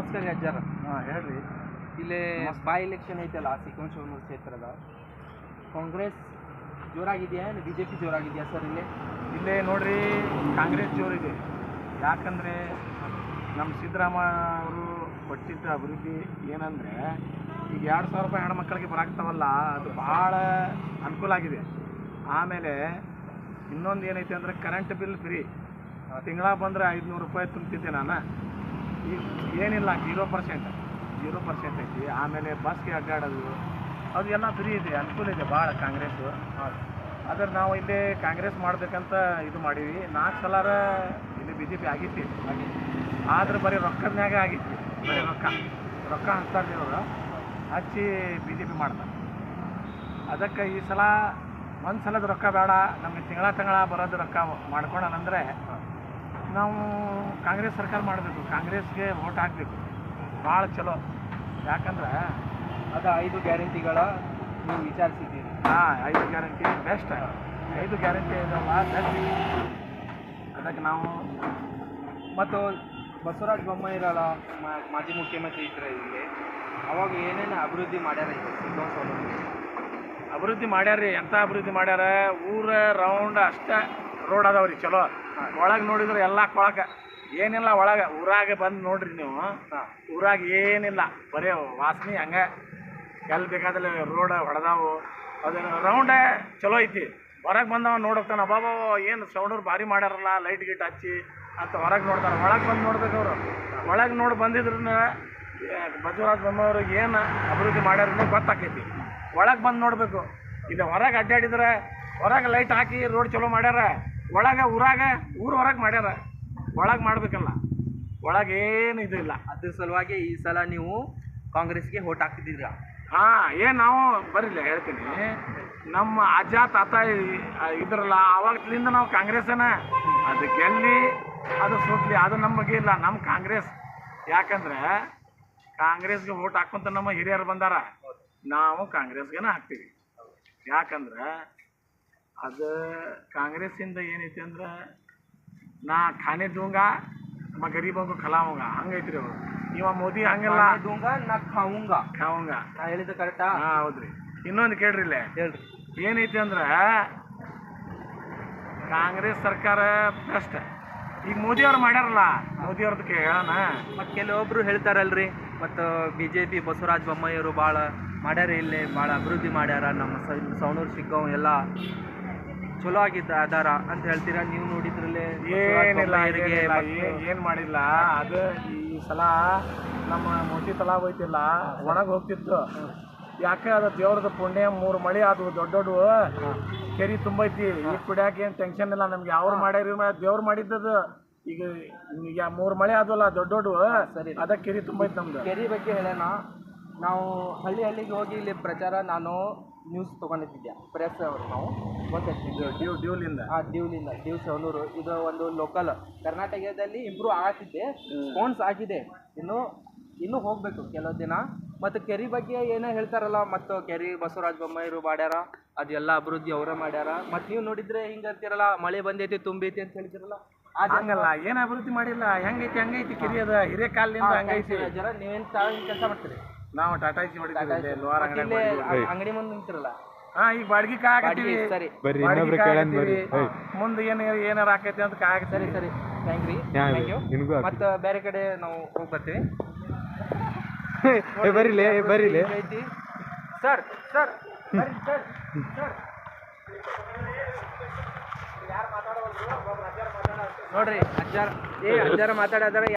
ನಮಸ್ಕಾರ ಅಜ್ಜಾರ. ಹೇಳ್ರಿ. ಇಲ್ಲಿ ಬೈ ಎಲೆಕ್ಷನ್ ಐತಲ್ಲ ಚಿಕ್ಕಮಗಳೂರು ಕ್ಷೇತ್ರದ, ಕಾಂಗ್ರೆಸ್ ಜೋರಾಗಿದೆಯಾ ಬಿ ಜೆ ಪಿ ಜೋರಾಗಿದೆಯಾ ಸರ್? ಇಲ್ಲೇ ನೋಡ್ರಿ, ಕಾಂಗ್ರೆಸ್ ಜೋರಿದೆ. ಯಾಕಂದರೆ ನಮ್ಮ ಸಿದ್ದರಾಮಯ್ಯ ಅವರು ಕೊಟ್ಟಿದ್ದ ಅಭಿವೃದ್ಧಿ ಏನಂದರೆ, ಈಗ 2,000 ರೂಪಾಯಿ ಹೆಣ್ಮಕ್ಳಿಗೆ ಬರಾಕ್ತಾವಲ್ಲ, ಅದು ಭಾಳ ಅನುಕೂಲ ಆಗಿದೆ. ಆಮೇಲೆ ಇನ್ನೊಂದು ಏನೈತೆ ಅಂದರೆ ಕರೆಂಟ್ ಬಿಲ್ ಫ್ರೀ. ತಿಂಗಳ ಬಂದರೆ 500 ರೂಪಾಯಿ ತುಂಬ್ತಿದ್ದೆ ನಾನು. ಈಗ ಏನಿಲ್ಲ, 0% ಐತಿ. ಆಮೇಲೆ ಬಸ್ಗೆ ಅಡ್ಡಾಡೋದು ಅದು ಎಲ್ಲ ಫ್ರೀ ಇದೆ, ಅನುಕೂಲ ಇದೆ ಭಾಳ ಕಾಂಗ್ರೆಸ್ಸು. ಆದರೆ ನಾವು ಇಲ್ಲಿ ಕಾಂಗ್ರೆಸ್ ಮಾಡಬೇಕಂತ ಇದು ಮಾಡೀವಿ. 4 ಸಲ ಇಲ್ಲಿ ಬಿ ಜೆ ಪಿ ಆಗಿತ್ತು, ಆದ್ರೆ ಬರೀ ರೊಕ್ಕದ ಮ್ಯಾಗ ಆಗಿತ್ತು. ಬರೀ ರೊಕ್ಕ ಹಚ್ತಾರೆ ಇವರು, ಹಚ್ಚಿ ಬಿ ಜೆ ಪಿ ಮಾಡ್ತಾರೆ. ಅದಕ್ಕೆ ಈ ಸಲ ಒಂದು ಸಲದ ರೊಕ್ಕ ಬೇಡ, ನಮಗೆ ತಿಂಗಳ ಬರೋದು ರೊಕ್ಕ ಮಾಡ್ಕೊಳಂದ್ರೆ ನಾವು ಕಾಂಗ್ರೆಸ್ ಸರ್ಕಾರ ಮಾಡಬೇಕು, ಕಾಂಗ್ರೆಸ್ಗೆ ವೋಟ್ ಹಾಕಬೇಕು. ಭಾಳ ಚಲೋ. ಯಾಕಂದ್ರೆ ಅದು 5 ಗ್ಯಾರಂಟಿಗಳ ನೀವು ವಿಚಾರಿಸಿದ್ದೀರಿ. 5 ಗ್ಯಾರಂಟಿ ಬೆಸ್ಟ್. 5 ಗ್ಯಾರಂಟಿ ಇದಾವಲ್ಲ, ಬೆಸ್ಟ್. ಅದಕ್ಕೆ ನಾವು ಮತ್ತು ಬಸವರಾಜ ಬೊಮ್ಮಾಯಿರಲ್ಲ ಮಾಜಿ ಮುಖ್ಯಮಂತ್ರಿ ಇದ್ರೆ ಇಲ್ಲಿ, ಅವಾಗ ಏನೇನು ಅಭಿವೃದ್ಧಿ ಮಾಡ್ಯಾರ ಈಗ ಅಭಿವೃದ್ಧಿ ಮಾಡ್ಯಾರ್ರಿ. ಎಂಥ ಅಭಿವೃದ್ಧಿ ಮಾಡ್ಯಾರ? ಊರ ರೌಂಡ್ ಅಷ್ಟೇ ರೋಡ್ ಅದಾವ್ರಿ ಚಲೋ. ಒಳಗೆ ನೋಡಿದ್ರೆ ಎಲ್ಲ ಕೊಳಕ ಏನಿಲ್ಲ. ಒಳಗೆ ಊರಾಗ ಬಂದು ನೋಡ್ರಿ ನೀವು, ಊರಾಗ ಏನಿಲ್ಲ, ಬರೀ ವಾಸನೆ ಹಂಗೆ. ಎಲ್ಲಿ ಬೇಕಾದಲ್ಲಿ ರೋಡ್ ಹೊಡೆದಾವು. ಅದನ್ನು ರೌಂಡೇ ಚಲೋ ಐತಿ. ಹೊರಗೆ ಬಂದವ ನೋಡೋಗ್ತಾನೆ, ಅಬ್ಬಾಬಾ ಏನು ಸೌಂಡವ್ರು ಭಾರಿ ಮಾಡ್ಯಾರಲ್ಲ, ಲೈಟ್ ಗಿಟ್ ಹಚ್ಚಿ ಅಂತ ಹೊರಗೆ ನೋಡ್ತಾರೆ. ಒಳಗೆ ಬಂದು ನೋಡ್ಬೇಕು ಅವರು. ಒಳಗೆ ನೋಡಿ ಬಂದಿದ್ರು ಬಸವರಾಜ ಬೊಮ್ಮಾಯಿಯವ್ರು ಏನು ಅಭಿವೃದ್ಧಿ ಮಾಡ್ಯಾರ ಗೊತ್ತಾಕೈತಿ. ಒಳಗೆ ಬಂದು ನೋಡಬೇಕು. ಇದು ಹೊರಗೆ ಅಡ್ಡಾಡಿದ್ರೆ ಹೊರಗೆ ಲೈಟ್ ಹಾಕಿ ರೋಡ್ ಚಲೋ ಮಾಡ್ಯಾರ, ಒಳಗೆ ಊರು ಹೊರಗೆ ಮಾಡ್ಯಾರ. ಒಳಗೆ ಮಾಡಬೇಕಲ್ಲ, ಒಳಗೆ ಏನು ಇದು ಇಲ್ಲ. ಅದ್ರ ಸಲುವಾಗಿ ಈ ಸಲ ನೀವು ಕಾಂಗ್ರೆಸ್ಗೆ ವೋಟ್ ಹಾಕ್ತಿದ್ದೀರಾ? ಏನು ನಾವು ಬರಿಲ್ಲ ಹೇಳ್ತೀನಿ, ನಮ್ಮ ಅಜ್ಜ ತಾತ ಇದ್ರಲ್ಲ ಆವಾಗಲಿಂದ ನಾವು ಕಾಂಗ್ರೆಸ್ಸನ. ಅದು ಗೆಲ್ಲಿ ಅದು ಸೋತ್ಲಿ ಅದು ನಮ್ಮ ಬಗ್ಗೆ ಇಲ್ಲ. ನಮ್ಮ ಕಾಂಗ್ರೆಸ್. ಯಾಕಂದ್ರೆ ಕಾಂಗ್ರೆಸ್ಗೆ ವೋಟ್ ಹಾಕೊಂತ ನಮ್ಮ ಹಿರಿಯರು ಬಂದಾರ, ನಾವು ಕಾಂಗ್ರೆಸ್ಗೆನ ಹಾಕ್ತೀವಿ. ಯಾಕಂದ್ರೆ ಅದು ಕಾಂಗ್ರೆಸ್ಸಿಂದ ಏನೈತಿ ಅಂದ್ರೆ, ನಾ ಖಾನೆ ದೂಂಗಾ ಮ ಗರೀಬಂಗು ಖಲಾವಂಗ ಹಂಗೈತ್ರಿ ಅವರು. ಇವ ಮೋದಿ ಹಂಗೆಲ್ಲ ದೂಂಗಾ ನಾ ಖಾವುಂಗಾ ನಾ ಹೇಳಿದ್ದು ಕರೆಕ್ಟಾ? ಹೌದ್ರಿ. ಇನ್ನೊಂದು ಕೇಳ್ರಿ, ಇಲ್ಲೇ ಹೇಳ್ರಿ. ಏನೈತಿ ಅಂದ್ರೆ ಕಾಂಗ್ರೆಸ್ ಸರ್ಕಾರ ಬೆಸ್ಟ್. ಈಗ ಮೋದಿಯವ್ರು ಮಾಡ್ಯಾರಲ್ಲ, ಮೋದಿಯವ್ರದ್ದು ಹೇಳೋಣ. ಮತ್ತು ಕೆಲವೊಬ್ರು ಹೇಳ್ತಾರಲ್ರಿ, ಮತ್ತು ಬಿ ಜೆ ಪಿ ಬಸವರಾಜ ಬೊಮ್ಮಾಯಿಯವರು ಭಾಳ ಮಾಡ್ಯಾರ, ಇಲ್ಲಿ ಭಾಳ ಅಭಿವೃದ್ಧಿ ಮಾಡ್ಯಾರ, ನಮ್ಮ ಸವಣೂರು ಶಿಗ್ಗಾಂವ್ ಎಲ್ಲ ಚಲೋ ಆಗಿದ್ದ ಅದಾರ ಅಂತ ಹೇಳ್ತೀರಾ ನೀವು? ನೋಡಿದ್ರಲ್ಲೇ ಏನಿಲ್ಲ, ಏನು ಮಾಡಿಲ್ಲ. ಅದು ಈ ಸಲ ನಮ್ಮ ಮೋದಿ ತಲಾವ್ ಹೋಯ್ತಿಲ್ಲ, ಒಣಗಿ ಹೋಗ್ತಿತ್ತು. ಯಾಕೆ ಅದು ದೇವ್ರದ್ದು ಪುಣ್ಯ, 3 ಮಳೆ ಅದು ದೊಡ್ಡ ಕೆರೆ ತುಂಬೈತಿ. ಈಗ ಕುಡಿಯಾಕೆ ಏನು ಟೆನ್ಷನ್ ಇಲ್ಲ ನಮ್ಗೆ. ಅವ್ರು ಮಾಡ್ಯಾರ, ದೇವ್ರು ಮಾಡಿದ್ದದು. ಈಗ 3 ಮಳೆ ಆದವಲ್ಲ ದೊಡ್ಡ, ಸರಿ, ಅದಕ್ಕೆ ಕೆರೆ ತುಂಬೈತಿ ನಮ್ದು. ಕೆರೆ ಬಗ್ಗೆ ಹೇಳೋಣ. ನಾವು ಹಳ್ಳಿಗೆ ಹೋಗಿ ಇಲ್ಲಿ ಪ್ರಚಾರ, ನಾನು ನ್ಯೂಸ್ ತೊಗೊಂಡಿದ್ದೆ, ಪ್ರೆಸ್ ಅವರು ನಾವು ಗೊತ್ತಾಗ್ತಿದ್ದೆ ಡ್ಯೂಲಿಂದ ಸವಣೂರು. ಇದು ಒಂದು ಲೋಕಲ್ ಕರ್ನಾಟಕದಲ್ಲಿ ಇಂಪ್ರೂವ್ ಆಗ್ತಿದೆ, ಫೋನ್ಸ್ ಆಗಿದೆ, ಇನ್ನೂ ಹೋಗಬೇಕು ಕೆಲವು ದಿನ. ಮತ್ತು ಕೆರೆ ಬಗ್ಗೆ ಏನೋ ಹೇಳ್ತಾರಲ್ಲ, ಮತ್ತು ಕೆರೆ ಬಸವರಾಜ ಬೊಮ್ಮಾಯಿಯವರು ಮಾಡ್ಯಾರ, ಅದೆಲ್ಲ ಅಭಿವೃದ್ಧಿ ಅವರೇ ಮಾಡ್ಯಾರ. ಮತ್ತು ನೀವು ನೋಡಿದ್ರೆ ಹಿಂಗೆ ಅಂತೀರಲ್ಲ, ಮಳೆ ಬಂದೈತಿ ತುಂಬೈತಿ ಅಂತ ಹೇಳ್ತಿರಲ್ಲ, ಹಂಗಲ್ಲ. ಏನು ಅಭಿವೃದ್ಧಿ ಮಾಡಿಲ್ಲ, ಹೆಂಗೈತಿ ಹಂಗೈತಿ. ಕೆರೆ ಅದ ಹಿರೇ ಕಾಲದಿಂದ ಹಂಗೈತಿ. ಜರ ನೀವೇನು ಕೆಲಸ ಮಾಡ್ತೀರಿ? ನಾವು ಟಾಟಾ ಇಸಿ ಹೊಡಿತೀವಿ, ಅಂಗಡಿ ಮುಂದೆ ನಿಂತಿರಲ್ಲ. ಈಗ ಬಾಡಿಗೆ ಕಾಯಕತ್ತೀವಿ. ಸರಿ, ಮುಂದೆ ಏನಾರ ಆಕೈತಿ ಅಂತ ಕಾಯಕ. ಸರಿ, ಥ್ಯಾಂಕ್ ಯು. ಮತ್ತು ಬೇರೆ ಕಡೆ ನಾವು ಹೋಗಿ ಬರ್ತೀವಿ. ಬರೀಲಿ ಸರ್ ನೋಡ್ರಿ, ಅಜ್ಜಾರ ಮಾತಾಡಿದಾರೆ.